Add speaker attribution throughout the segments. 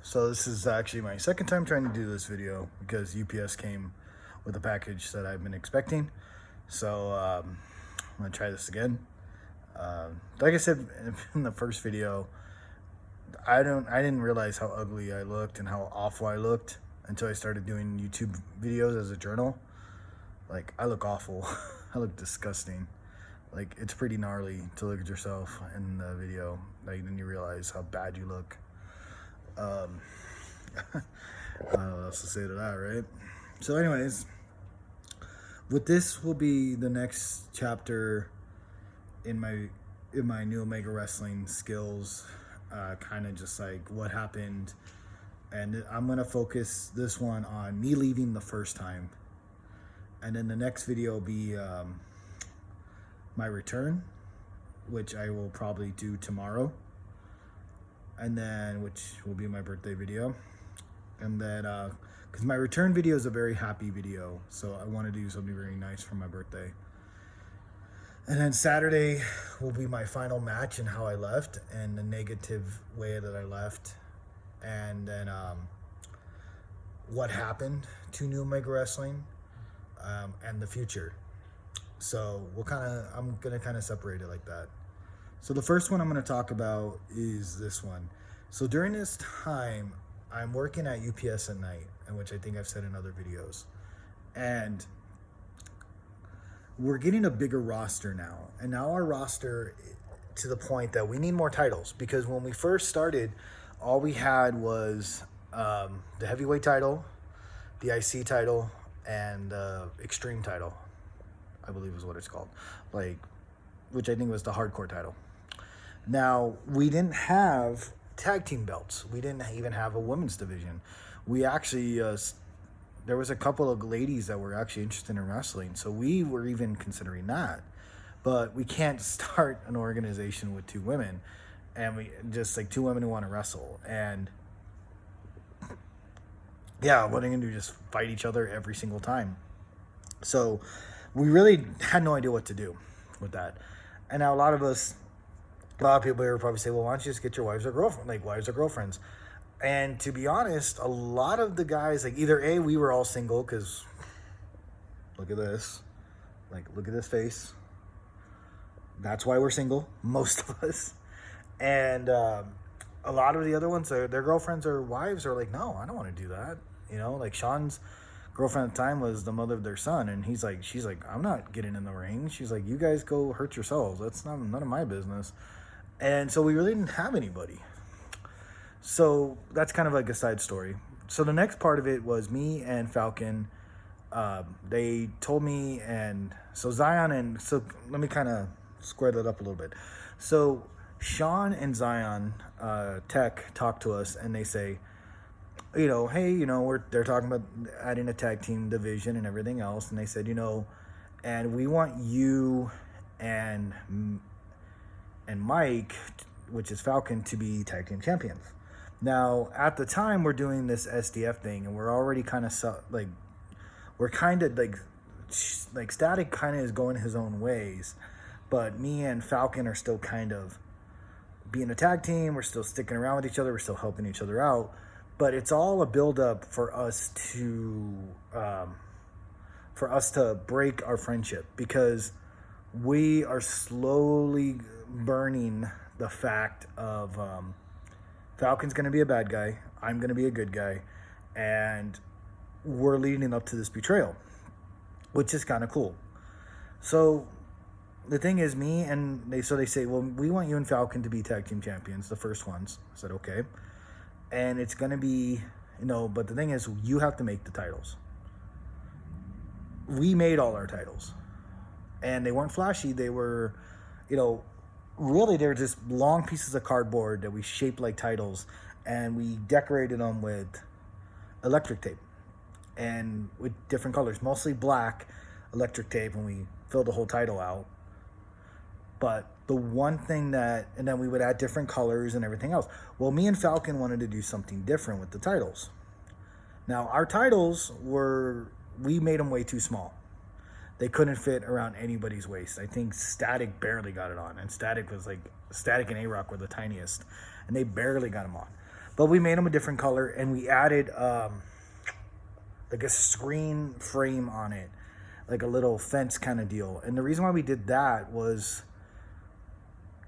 Speaker 1: So this is actually my second time trying to do this video because UPS came with a package that I've been expecting. So I'm gonna try this again. Like I said in the first video, I didn't realize how ugly I looked and how awful I looked until I started doing YouTube videos as a journal. Like, I look awful. I look disgusting. Like, it's pretty gnarly to look at yourself in the video. Like, then you realize how bad you look. Um, I don't know what else to say to that, right? So, anyways, with this will be the next chapter in my new Omega Wrestling skills. Kind of just like what happened, and I'm gonna focus this one on me leaving the first time, and then the next video will be my return, which I will probably do tomorrow, and then which will be my birthday video. And then because my return video is a very happy video, so I want to do something very nice for my birthday. And then Saturday will be my final match and how I left and the negative way that I left, and then what happened to New Omega Wrestling, and the future. So I'm gonna kind of separate it like that. So the first one I'm gonna talk about is this one. So during this time, I'm working at UPS at night, and which I think I've said in other videos, and we're getting a bigger roster now. And now our roster, to the point that we need more titles, because when we first started, all we had was the heavyweight title, the IC title, and the Extreme title, I believe is what it's called, like, which I think was the hardcore title. Now, we didn't have tag team belts. We didn't even have a women's division. We actually, there was a couple of ladies that were actually interested in wrestling, so we were even considering that. But we can't start an organization with two women, and we just like two women who want to wrestle. And yeah, what are they gonna do? Just fight each other every single time? So we really had no idea what to do with that. And now a lot of people here will probably say, well, why don't you just get your wives or girlfriends? And to be honest, a lot of the guys, like, either A, we were all single, because look at this. Like, look at this face. That's why we're single, most of us. And a lot of the other ones, their girlfriends or wives are like, no, I don't want to do that. You know, like Sean's girlfriend at the time was the mother of their son, and she's like, I'm not getting in the ring. She's like, you guys go hurt yourselves. That's none of my business. And so we really didn't have anybody. So that's kind of like a side story. So the next part of it was me and Falcon. They told me, and so Zion, and so let me kind of square that up a little bit. So Sean and Zion Tech talked to us, and they say, hey, they're talking about adding a tag team division and everything else, and they said, and we want you and Mike, which is Falcon, to be tag team champions. Now, at the time, we're doing this SDF thing, and we're already kind of Static kind of is going his own ways, but me and Falcon are still kind of being a tag team. We're still sticking around with each other. We're still helping each other out, but it's all a build up for us to break our friendship, because we are slowly burning the fact of Falcon's going to be a bad guy, I'm going to be a good guy, and we're leading up to this betrayal, which is kind of cool. So the thing is, they say, well, we want you and Falcon to be tag team champions, the first ones. I said, okay. And it's going to be, but the thing is, you have to make the titles. We made all our titles, and they weren't flashy. They were, really, they were just long pieces of cardboard that we shaped like titles, and we decorated them with electric tape and with different colors, mostly black electric tape, and we filled the whole title out. But the one thing and then we would add different colors and everything else. Well, me and Falcon wanted to do something different with the titles. Now, our titles we made them way too small. They couldn't fit around anybody's waist. I think Static barely got it on, and Static and A-Rock were the tiniest, and they barely got them on. But we made them a different color, and we added like a screen frame on it, like a little fence kind of deal. And the reason why we did that was,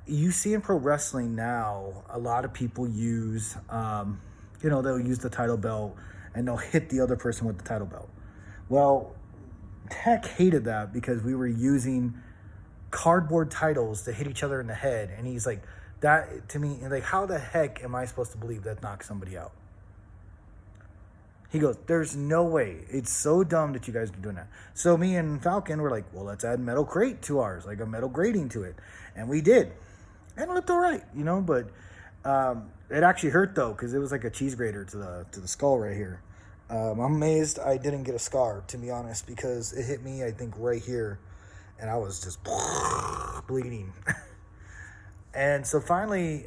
Speaker 1: you see in pro wrestling now, a lot of people use, they'll use the title belt and they'll hit the other person with the title belt. Well, Tech hated that because we were using cardboard titles to hit each other in the head. And he's like, that to me, like, how the heck am I supposed to believe that knocks somebody out? He goes, there's no way. It's so dumb that you guys are doing that. So me and Falcon were like, well, let's add metal crate to ours, like a metal grating to it. And we did. And it looked all right, but it actually hurt, though, because it was like a cheese grater to the skull right here. I'm amazed I didn't get a scar, to be honest, because it hit me, I think, right here. And I was just bleeding. And so finally,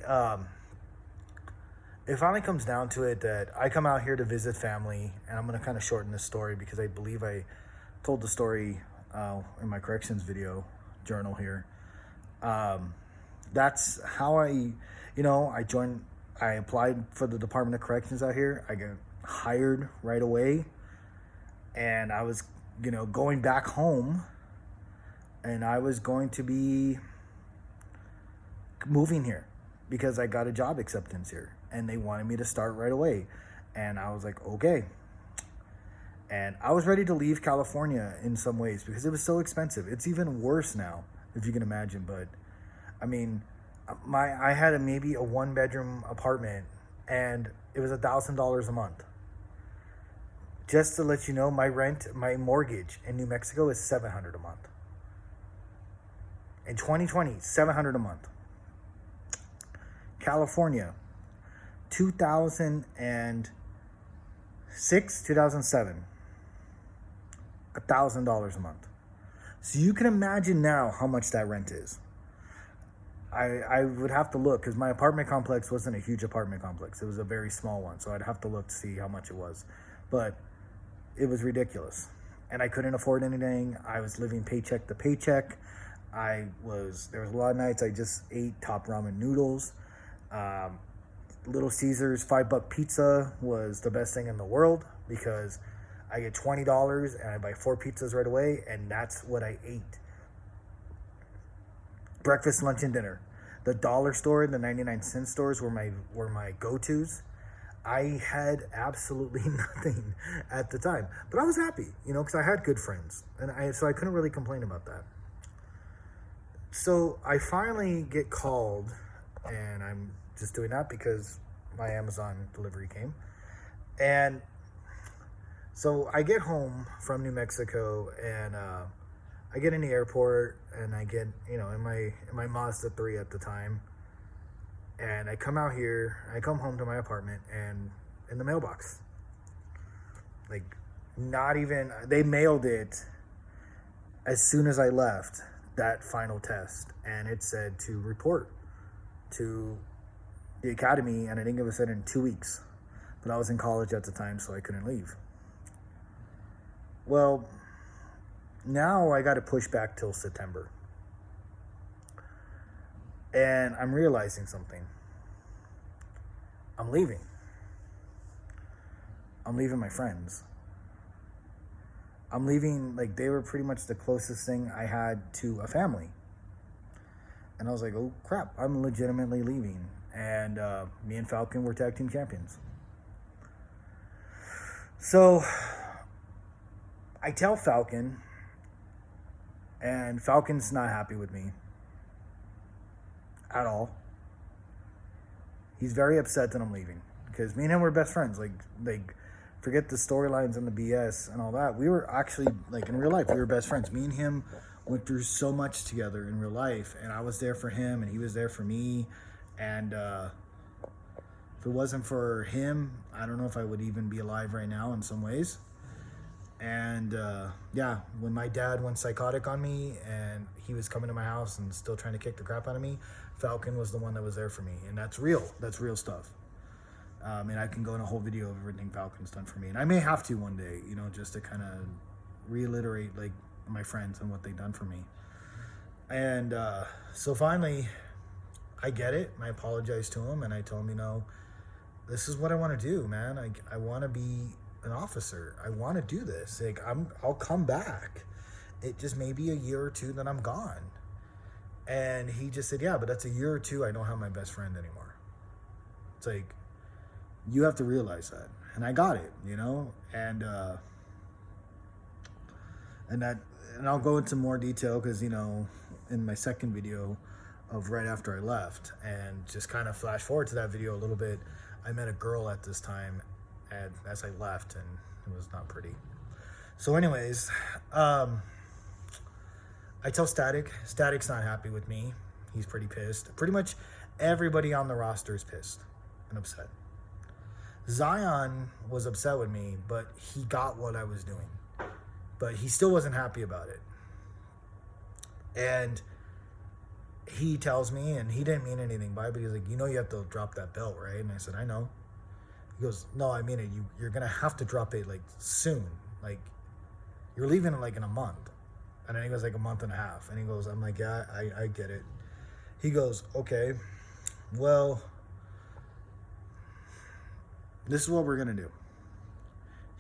Speaker 1: it finally comes down to it that I come out here to visit family, and I'm going to kind of shorten this story because I believe I told the story in my corrections video journal here. That's how I applied for the Department of Corrections out here. I got hired right away, and I was, going back home, and I was going to be moving here because I got a job acceptance here, and they wanted me to start right away. And I was like, okay. And I was ready to leave California in some ways because it was so expensive. It's even worse now, if you can imagine. But I mean, I had maybe a 1-bedroom apartment, and it was $1,000 a month. Just to let you know, my mortgage in New Mexico is $700 a month. In 2020, $700 a month. California, 2006, 2007, $1,000 a month. So you can imagine now how much that rent is. I would have to look because my apartment complex wasn't a huge apartment complex. It was a very small one. So I'd have to look to see how much it was. But it was ridiculous. And I couldn't afford anything. I was living paycheck to paycheck. There was a lot of nights I just ate top ramen noodles. Little Caesars $5 pizza was the best thing in the world because I get $20 and I buy 4 pizzas right away, and that's what I ate. Breakfast, lunch, and dinner. The dollar store, the 99-cent stores were my go-tos. I had absolutely nothing at the time, but I was happy, because I had good friends, and so I couldn't really complain about that. So I finally get called, and I'm just doing that because my Amazon delivery came. And so I get home from New Mexico, and I get in the airport, and I get, in my Mazda 3 at the time. And I come out here, I come home to my apartment, and in the mailbox, like, not even, they mailed it as soon as I left that final test. And it said to report to the academy, and I think it was said in 2 weeks. But I was in college at the time, so I couldn't leave. Well, now I got to push back till September. And I'm realizing something. I'm leaving. I'm leaving my friends. I'm leaving, like, they were pretty much the closest thing I had to a family. And I was like, oh crap, I'm legitimately leaving. And me and Falcon were tag team champions. So I tell Falcon, and Falcon's not happy with me at all. He's very upset that I'm leaving because me and him were best friends. Like forget the storylines and the BS and all that. We were actually, like, in real life, we were best friends. Me and him went through so much together in real life, and I was there for him and he was there for me. And if it wasn't for him, I don't know if I would even be alive right now in some ways. And yeah, when my dad went psychotic on me and he was coming to my house and still trying to kick the crap out of me, Falcon was the one that was there for me. And that's real. That's real stuff. And I can go in a whole video of everything Falcon's done for me. And I may have to one day, just to kind of reiterate, like, my friends and what they've done for me. And so finally, I get it. I apologize to him, and I told him, this is what I want to do, man. I want to be an officer. I want to do this. Like, I'll come back. It just may be a year or two, then I'm gone. And he just said, yeah, but that's a year or two. I don't have my best friend anymore. It's like, you have to realize that. And I got it, you know? And I'll go into more detail because, you know, in my second video of right after I left, and just kind of flash forward to that video a little bit, I met a girl at this time as I left, and it was not pretty. So anyways, I tell Static. Static's not happy with me. He's pretty pissed. Pretty much everybody on the roster is pissed and upset. Zion was upset with me, but he got what I was doing. But he still wasn't happy about it. And he tells me, and he didn't mean anything by it, but he's like, you know you have to drop that belt, right? And I said, I know. He goes, no, I mean it. You're going to have to drop it, like, soon. Like, you're leaving, like, in a month. And then he goes, like, a month and a half. And he goes, I'm like, yeah, I get it. He goes, okay, well, this is what we're going to do.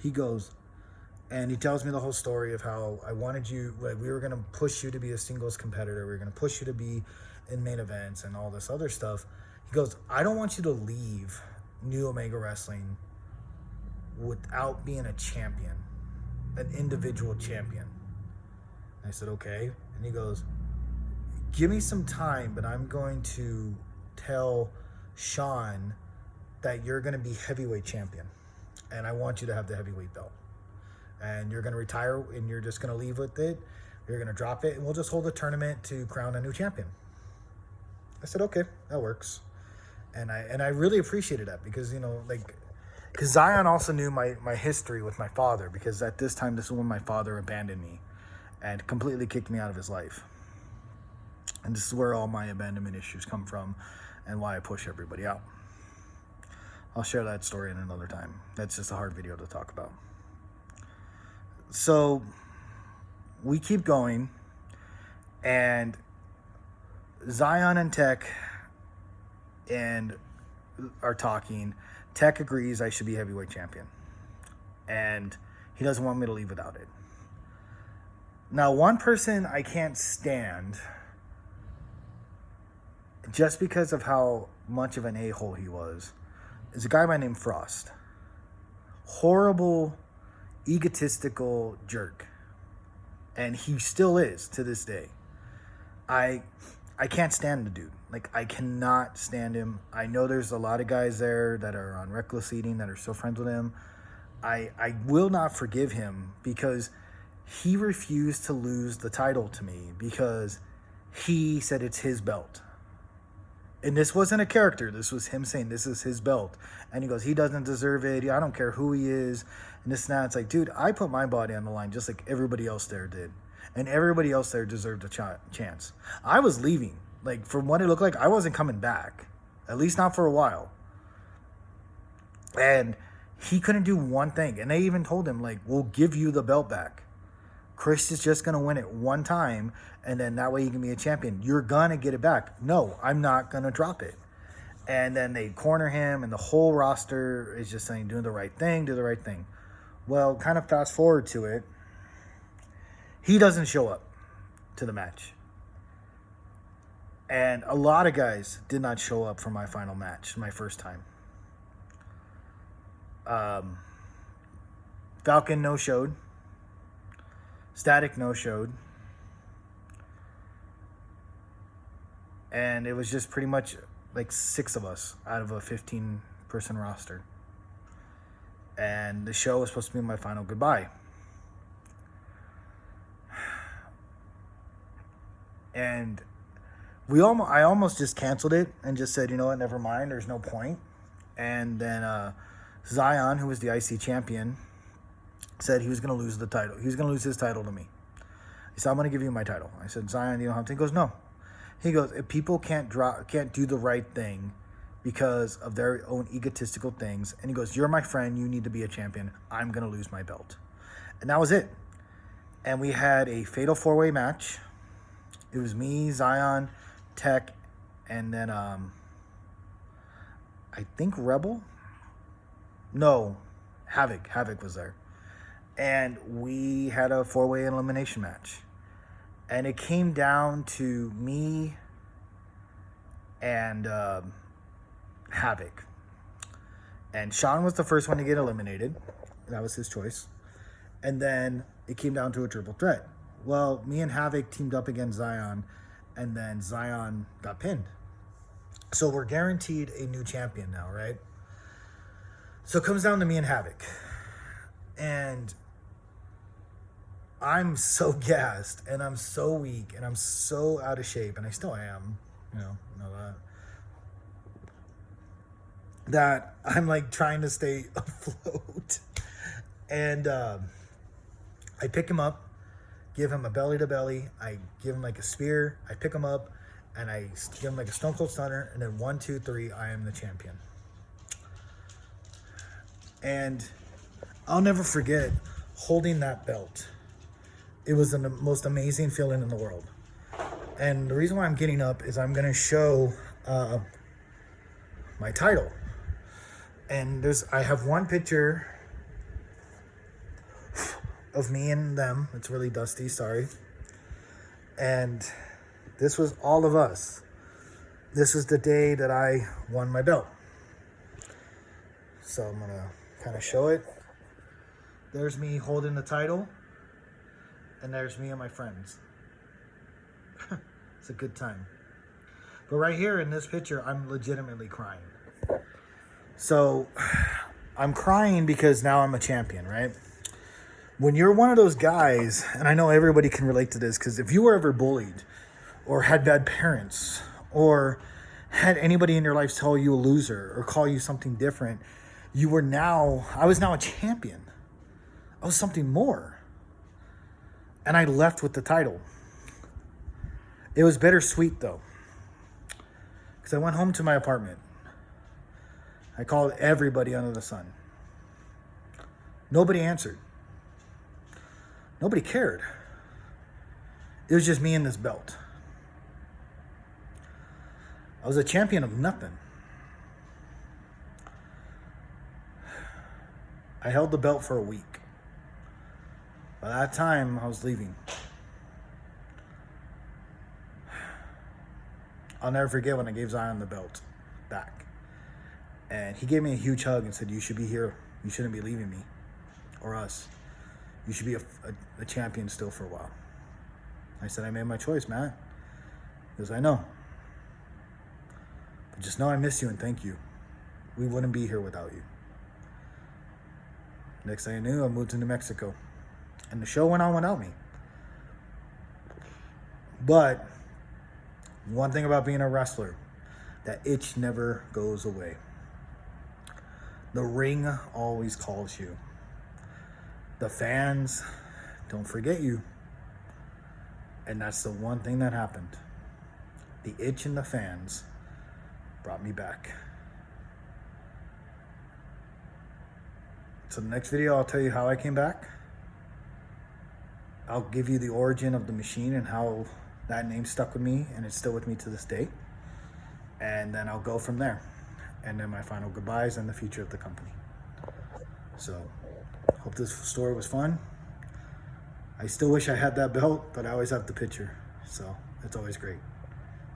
Speaker 1: He goes, and he tells me the whole story of how I wanted you, like, we were going to push you to be a singles competitor. We were going to push you to be in main events and all this other stuff. He goes, I don't want you to leave New Omega Wrestling without being a champion, an individual champion. And I said, okay. And he goes, give me some time, but I'm going to tell Sean that you're going to be heavyweight champion. And I want you to have the heavyweight belt. And you're going to retire, and you're just going to leave with it. You're going to drop it, and we'll just hold a tournament to crown a new champion. I said, okay, that works. And I really appreciated that because, you know, like, because Zion also knew my history with my father, because at this time, this is when my father abandoned me and completely kicked me out of his life. And this is where all my abandonment issues come from and why I push everybody out. I'll share that story in another time. That's just a hard video to talk about. So we keep going, and Zion and Tech are talking. Tech agrees I should be heavyweight champion, and he doesn't want me to leave without it. Now, one person I can't stand, just because of how much of an a-hole he was, is a guy by name Frost. Horrible, egotistical jerk. And he still is to this day. I can't stand the dude. Like, I cannot stand him. I know there's a lot of guys there that are on Reckless Eating that are still friends with him. I will not forgive him because he refused to lose the title to me because he said it's his belt. And this wasn't a character. This was him saying this is his belt. And he goes, he doesn't deserve it. I don't care who he is. And this and that. It's like, dude, I put my body on the line just like everybody else there did. And everybody else there deserved a chance. I was leaving. Like, from what it looked like, I wasn't coming back. At least not for a while. And he couldn't do one thing. And they even told him, like, we'll give you the belt back. Chris is just going to win it one time, and then that way you can be a champion. You're going to get it back. No, I'm not going to drop it. And then they corner him, and the whole roster is just saying, do the right thing, do the right thing. Well, kind of fast forward to it. He doesn't show up to the match. And a lot of guys did not show up for my final match, my first time. Falcon no-showed. Static no-showed. And it was just pretty much like 6 of us out of a 15-person roster. And the show was supposed to be my final goodbye. And I almost just canceled it and just said, you know what, never mind, there's no point. And then Zion, who was the IC champion, said he was going to lose the title. He was going to lose his title to me. He said, I'm going to give you my title. I said, Zion, you don't have to. He goes, no. He goes, if people can't do the right thing because of their own egotistical things, and he goes, you're my friend, you need to be a champion, I'm going to lose my belt. And that was it. And we had a fatal 4-way match. It was me, Zion, Tech, and then I think Rebel. No, Havoc. Havoc was there. And we had a 4-way elimination match. And it came down to me and Havoc. And Sean was the first one to get eliminated. That was his choice. And then it came down to a triple threat. Well, me and Havoc teamed up against Zion, and then Zion got pinned. So we're guaranteed a new champion now, right? So it comes down to me and Havoc. And I'm so gassed, and I'm so weak, and I'm so out of shape, and I still am, you know that. That I'm like trying to stay afloat. And I pick him up, give him a belly to belly. I give him like a spear. I pick him up and I give him like a Stone Cold Stunner. And then 1, 2, 3, I am the champion. And I'll never forget holding that belt. It was the most amazing feeling in the world. And the reason why I'm getting up is I'm going to show my title. And I have one picture of me and them. It's really dusty, sorry. And this was all of us. This was the day that I won my belt. So I'm gonna kind of show it. There's me holding the title. And there's me and my friends. It's a good time. But right here in this picture, I'm legitimately crying. So I'm crying because now I'm a champion, right? When you're one of those guys, and I know everybody can relate to this, because if you were ever bullied or had bad parents or had anybody in your life tell you a loser or call you something different, I was now a champion. I was something more. And I left with the title. It was bittersweet though, because I went home to my apartment. I called everybody under the sun. Nobody answered. Nobody cared. It was just me and this belt. I was a champion of nothing. I held the belt for a week. By that time, I was leaving. I'll never forget when I gave Zion the belt back. And he gave me a huge hug and said, "You should be here. You shouldn't be leaving me or us. You should be a champion still for a while." I said, "I made my choice, Matt." He goes, "I know. But just know I miss you and thank you. We wouldn't be here without you." Next thing I knew, I moved to New Mexico. And the show went on without me. But one thing about being a wrestler, that itch never goes away. The ring always calls you. The fans don't forget you. And that's the one thing that happened. The itch in the fans brought me back. So the next video, I'll tell you how I came back. I'll give you the origin of the machine and how that name stuck with me, and it's still with me to this day. And then I'll go from there. And then my final goodbyes and the future of the company. So, hope this story was fun. I still wish I had that belt, but I always have the picture. So, it's always great.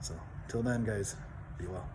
Speaker 1: So, till then, guys, be well.